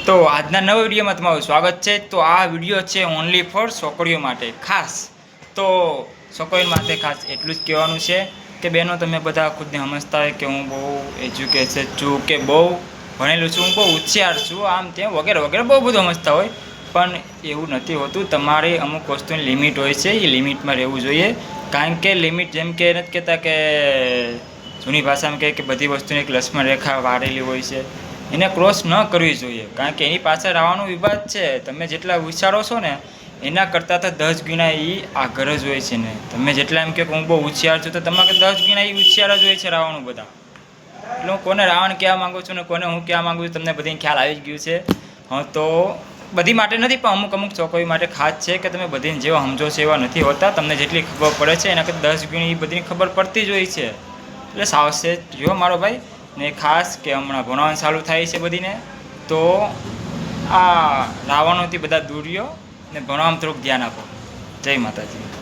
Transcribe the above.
તો આજના નવા વિડીયોમાં તમારું સ્વાગત છે। તો આ વિડીયો છે ઓનલી ફોર છોકરીઓ માટે ખાસ। તો છોકરીઓ માટે ખાસ એટલું જ કહેવાનું છે કે બહેનો તમે બધા ખુદને સમજતા હોય કે હું બહુ એજ્યુકેટેડ છું કે બહુ ભણેલું છું, હું બહુ હોશિયાર છું, આમ તેમ વગેરે વગેરે બહુ બધું સમજતા હોય, પણ એવું નથી હોતું। તમારે અમુક વસ્તુની લિમિટ હોય છે, એ લિમિટમાં રહેવું જોઈએ। કારણ કે લિમિટ જેમ કે નથી કહેતા કે જૂની ભાષામાં કહે કે બધી વસ્તુની એક લક્ષ્મણ રેખા વાળેલી હોય છે, એને ક્રોસ ન કરવી જોઈએ। કારણ કે એની પાછળ આવવાનું વિવાદ છે। તમે જેટલા વિચારો છો ને એના કરતાં તો 10 ગણા એ આગળ જ હોય છે ને। તમે જેટલા એમ કે હું બહુ હોશિયાર છું તો તમારે 10 ગણા એ હોશિયાર જ હોય છે રાવણું બધા। એટલે હું કોને રાવણ કહેવા માગું છું ને કોને હું કહેવા માગું છું તમને બધી ખ્યાલ આવી જ ગયું છે। હા, તો બધી માટે નથી પણ અમુક છોકરીઓ માટે ખાસ છે કે તમે બધીને જેવા સમજો છો એવા નથી હોતા। તમને જેટલી ખબર પડે છે એના કરતાં 10 ગણી એ બધીને ખબર પડતી જ હોય છે। એટલે સાવચેત રહ્યો મારો ભાઈ ને। ખાસ કે હમણાં ભણવાનું ચાલુ થાય છે બધીને, તો આ રાવણોથી બધા દૂર રહ્યો ને ભણવામાં થોડુંક ધ્યાન આપો। જય માતાજી।